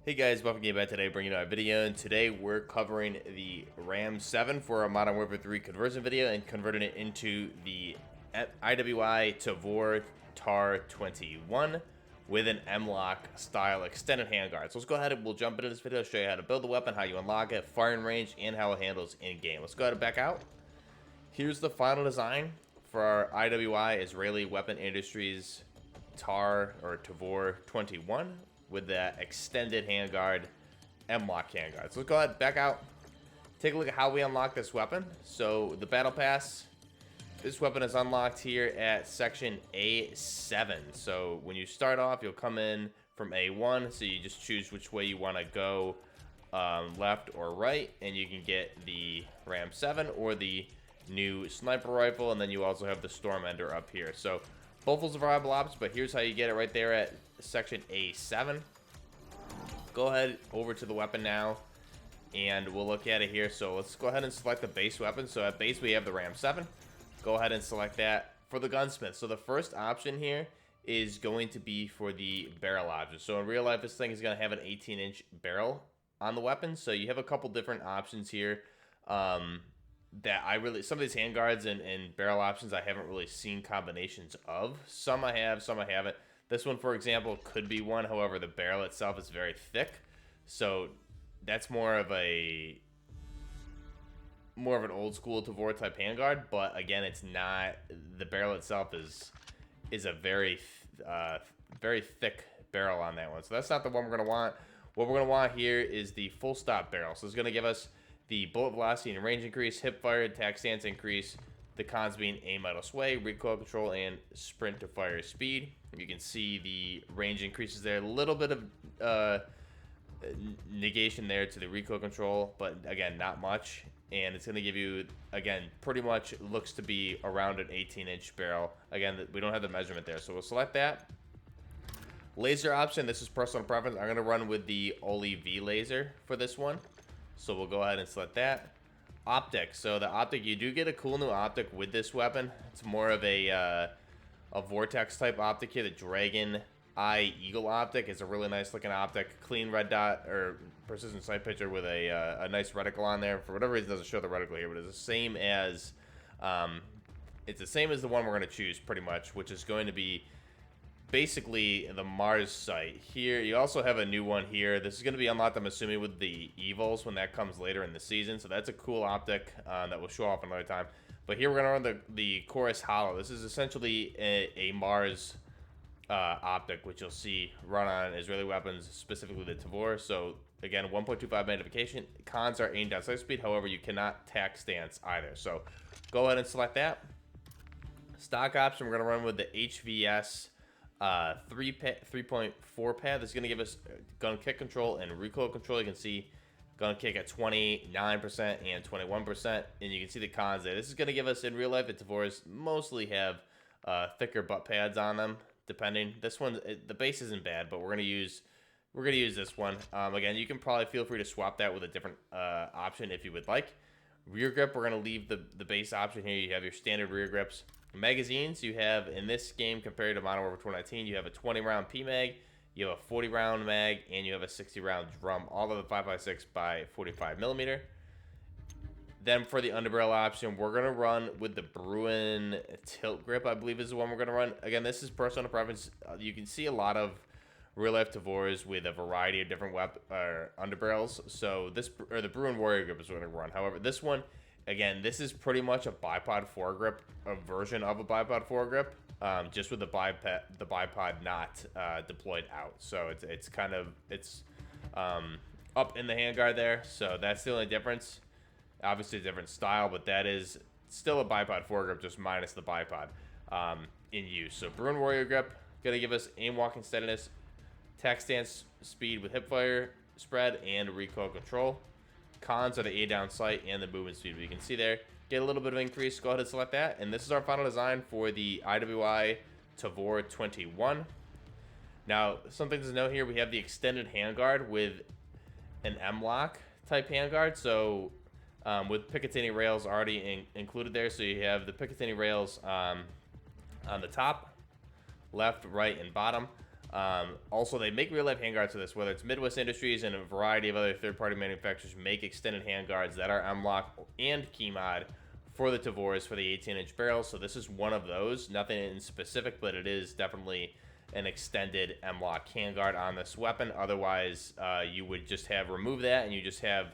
Hey guys, welcome to back today, bringing you a video, and today we're covering the Ram 7 for a Modern Warfare 3 conversion video and converting it into the IWI Tavor TAR-21 with an M-lock style extended handguard. So let's go ahead and we'll jump into this video, show you how to build the weapon, how you unlock it, firing range, and how it handles in-game. Let's go ahead and back out. Here's the final design for our IWI Israeli Weapon Industries TAR or Tavor 21 with that extended handguard, M-lock handguard. So let's go ahead, back out, take a look at how we unlock this weapon. So the battle pass, this weapon is unlocked here at section A7. So when you start off, you'll come in from A1, so you just choose which way you want to go, left or right, and you can get the Ram 7 or the new sniper rifle, and then you also have the Storm Ender up here. So both those are viable options, but here's how you get it right there at section A7. Go ahead over to the weapon now, and we'll look at it here. So let's go ahead and select the base weapon. So at base, we have the Ram 7. Go ahead and select that for the gunsmith. So the first option here is going to be for the barrel option. So in real life, this thing is going to have an 18-inch barrel on the weapon. So you have a couple different options here. That some of these handguards and barrel options I haven't really seen combinations of. Some I have, some I haven't. This one, for example, could be one. However, the barrel itself is very thick, so that's more of an old school Tavor type handguard. But again, it's not. The barrel itself is a very thick barrel on that one. So that's not the one we're gonna want. What we're gonna want here is the full stop barrel. So it's gonna give us the bullet velocity and range increase, hip fire, attack stance increase. The cons being aim idle sway, recoil control, and sprint to fire speed. You can see the range increases there. A little bit of negation there to the recoil control, but again, not much. And it's going to give you, again, pretty much looks to be around an 18-inch barrel. Again, we don't have the measurement there, so we'll select that. Laser option, this is personal preference. I'm going to run with the MWIII V laser for this one. So we'll go ahead and select that. Optic. So the optic, you do get a cool new optic with this weapon. It's more of a vortex type optic here. The Dragon Eye Eagle optic is a really nice looking optic. Clean red dot or precision sight picture with a nice reticle on there. For whatever reason, it doesn't show the reticle here, but it's the same as the one we're going to choose pretty much, which is going to be basically the Mars sight. Here you also have a new one here. This is going to be unlocked, I'm assuming, with the evils when that comes later in the season. So that's a cool optic that will show off another time. But here we're going to run the Chorus Hollow. This is essentially a Mars optic, which you'll see run on Israeli weapons, specifically the Tavor. So again, 1.25 magnification. Cons are aim down sight speed. However, you cannot tack stance either. So go ahead and select that. Stock option, we're going to run with the HVS 3.4 pad. This is going to give us gun kick control and recoil control. You can see gun kick at 29% and 21%, and you can see the cons there. This is going to give us, in real life, the Tavors mostly have thicker butt pads on them, depending. This one, the base isn't bad, but we're going to use this one. Again, you can probably feel free to swap that with a different option if you would like. Rear grip, we're going to leave the base option here. You have your standard rear grips. Magazines, you have in this game compared to Modern Warfare 2019, you have a 20-round PMag, you have a 40-round mag, and you have a 60-round drum, all of the 5.56 by 45 millimeter. Then for the underbarrel option, we're going to run with the Bruin tilt grip, I believe is the one we're going to run. Again, this is personal preference. You can see a lot of real-life Tavors with a variety of different underbarrels. So the Bruin Warrior grip is what we're going to run. However, this one, again, this is pretty much a bipod foregrip, a version of a bipod foregrip, just with the bipod not deployed out. So it's up in the handguard there. So that's the only difference. Obviously a different style, but that is still a bipod foregrip, just minus the bipod in use. So Bruin Warrior grip, gonna give us aim walking steadiness, tack stance speed with hip fire spread, and recoil control. Cons are the A down sight and the movement speed. But you can see there, get a little bit of increase. Go ahead and select that. And this is our final design for the IWI Tavor 21. Now, something to note here, we have the extended handguard with an M-lock type handguard. So with Picatinny rails already included there. So you have the Picatinny rails on the top, left, right, and bottom. Also, they make real-life handguards for this, whether it's Midwest Industries and a variety of other third-party manufacturers make extended handguards that are M-LOK and key mod for the Tavors for the 18-inch barrel. So this is one of those. Nothing in specific, but it is definitely an extended M-LOK handguard on this weapon. Otherwise, you would just have removed that, and you just have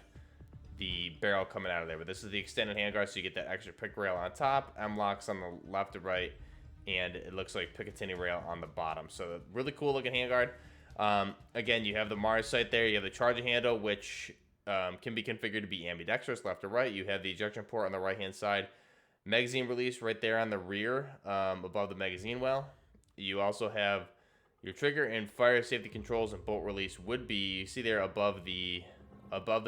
the barrel coming out of there. But this is the extended handguard, so you get that extra pick rail on top, M-LOKs on the left and right, and it looks like Picatinny rail on the bottom. So really cool looking handguard. Again, you have the Mars sight there. You have the charging handle, which can be configured to be ambidextrous, left or right. You have the ejection port on the right-hand side. Magazine release right there on the rear, above the magazine well. You also have your trigger and fire safety controls, and bolt release would be, you see there above the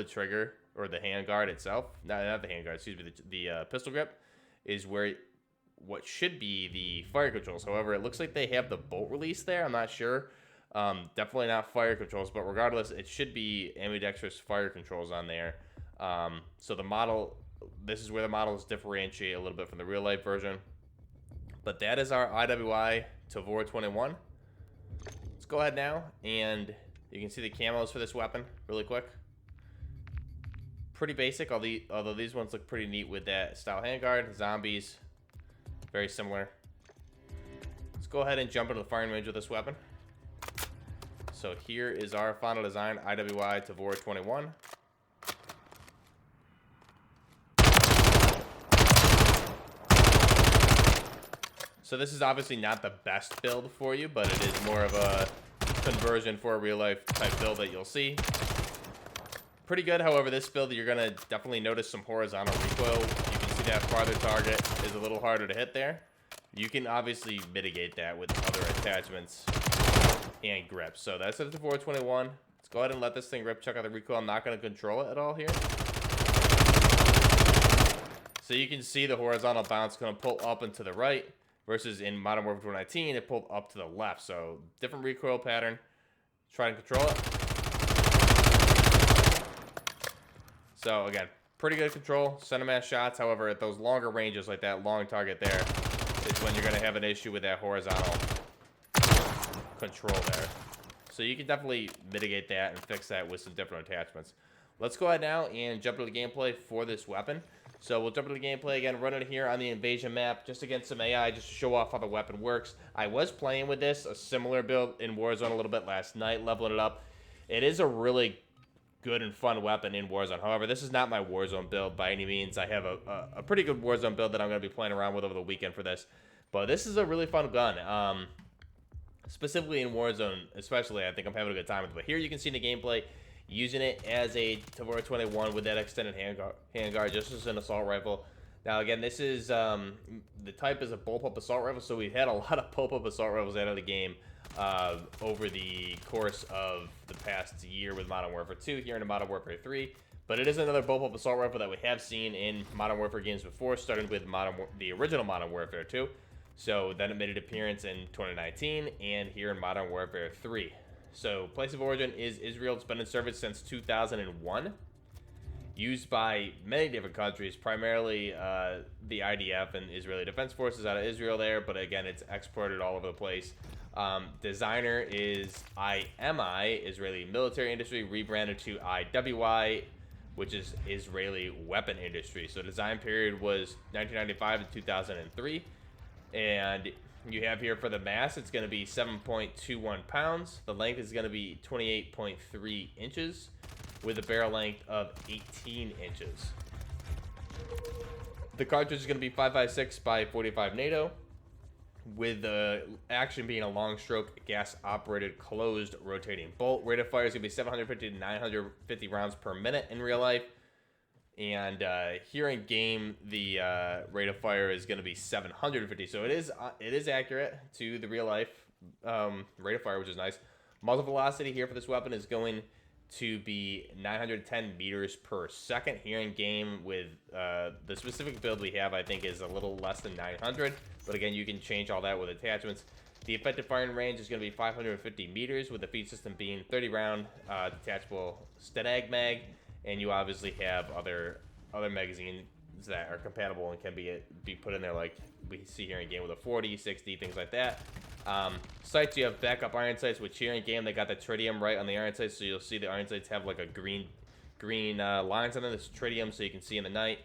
trigger, or the handguard itself. Not the handguard, excuse me, the pistol grip is where what should be the fire controls. However, it looks like they have the bolt release there. I'm not sure. Definitely not fire controls, but regardless, it should be ambidextrous fire controls on there. So the model, this is where the models differentiate a little bit from the real life version. But that is our IWI Tavor 21. Let's go ahead now, and you can see the camos for this weapon really quick. Pretty basic, although these ones look pretty neat with that style handguard. Zombies, very similar. Let's go ahead and jump into the firing range of this weapon. So here is our final design, IWI Tavor 21. So this is obviously not the best build for you, but it is more of a conversion for a real life type build that you'll see. Pretty good. However, this build, you're going to definitely notice some horizontal recoil. You can see that farther target is a little harder to hit there. You can obviously mitigate that with other attachments and grips. So that's it for 21. Let's go ahead and let this thing rip. Check out the recoil. I'm not going to control it at all here. So you can see the horizontal bounce going to pull up and to the right, versus in Modern Warfare 2019, it pulled up to the left. So different recoil pattern. Try and control it. So again, pretty good control, center mass shots. However, at those longer ranges, like that long target there, is when you're going to have an issue with that horizontal control there. So you can definitely mitigate that and fix that with some different attachments. Let's go ahead now and jump into the gameplay for this weapon. So we'll jump into the gameplay again, run it here on the invasion map, just against some AI, just to show off how the weapon works. I was playing with this, a similar build in Warzone a little bit last night, leveling it up. It is a really good and fun weapon in Warzone. However, this is not my Warzone build by any means. I have a pretty good Warzone build that I'm going to be playing around with over the weekend for this. But this is a really fun gun. Specifically in Warzone, especially, I think I'm having a good time with it. But here you can see the gameplay, using it as a Tavor 21 with that extended handguard, just as an assault rifle. Now, again, this is, the type is a bullpup assault rifle, so we've had a lot of bullpup assault rifles out of the game over the course of the past year with Modern Warfare 2 here in Modern Warfare 3. But it is another bullpup assault rifle that we have seen in Modern Warfare games before, starting with the original Modern Warfare 2. So then it made an appearance in 2019 and here in Modern Warfare 3. So place of origin is Israel. It's been in service since 2001. Used by many different countries, primarily the IDF and Israeli Defense Forces out of Israel there. But again, it's exported all over the place. Designer is IMI, Israeli Military Industry, rebranded to IWI, which is Israeli Weapon Industry. So design period was 1995 to 2003. And you have here for the mass, it's going to be 7.21 pounds. The length is going to be 28.3 inches with a barrel length of 18 inches. The cartridge is going to be 5.56 by 45 NATO, with the action being a long stroke gas operated closed rotating bolt. Rate of fire is going to be 750 to 950 rounds per minute in real life. And here in game, the rate of fire is going to be 750. So it is accurate to the real life rate of fire, which is nice. Muzzle velocity here for this weapon is going to be 910 meters per second. Here in game with the specific build we have, I think is a little less than 900. But again, you can change all that with attachments. The effective firing range is going to be 550 meters, with the feed system being 30 round detachable Stenag mag. And you obviously have other magazines that are compatible and can be put in there, like we see here in game with a 40, 60, things like that. Sights, you have backup iron sights. With here in game, they got the tritium right on the iron sights, so you'll see the iron sights have like a green lines on them. This is tritium, so you can see in the night.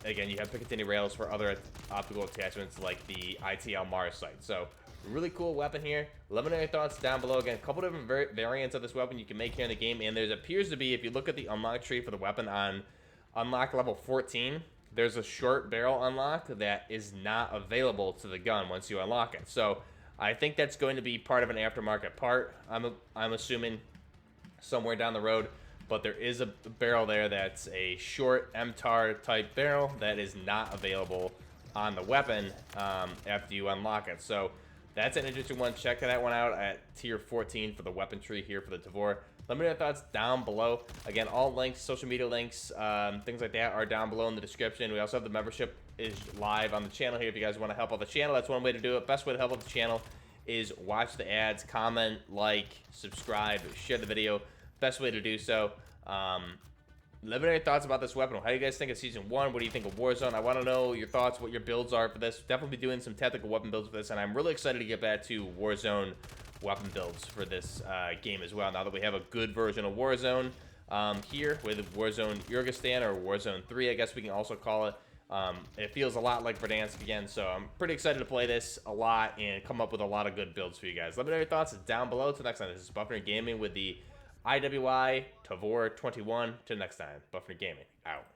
Again, you have Picatinny rails for other optical attachments like the ITL Mars sight. So, really cool weapon here. Let me know your thoughts down below. Again, a couple different variants of this weapon you can make here in the game, and there appears to be, if you look at the unlock tree for the weapon on unlock level 14, there's a short barrel unlock that is not available to the gun once you unlock it. So, I think that's going to be part of an aftermarket part, I'm assuming, somewhere down the road. But there is a barrel there that's a short MTAR type barrel that is not available on the weapon after you unlock it. So that's an interesting one. Check that one out at tier 14 for the weapon tree here for the Tavor. Let me know your thoughts down below. Again, all links, social media links, things like that are down below in the description. We also have the membership is live on the channel here if you guys want to help out the channel. That's one way to do it. Best way to help out the channel is watch the ads, comment, like, subscribe, share the video. Best way to do so. Let me know your thoughts about this weapon. How do you guys think of Season 1? What do you think of Warzone? I want to know your thoughts, what your builds are for this. Definitely be doing some tactical weapon builds for this, and I'm really excited to get back to Warzone weapon builds for this game as well, now that we have a good version of Warzone here with Warzone Kyrgyzstan, or Warzone 3, I guess we can also call it. It feels a lot like Verdansk again, so I'm pretty excited to play this a lot and come up with a lot of good builds for you guys. Let me know your thoughts down below. Till next time, this is Buffner Gaming with the IWI Tavor 21. Till next time, Buffner Gaming out.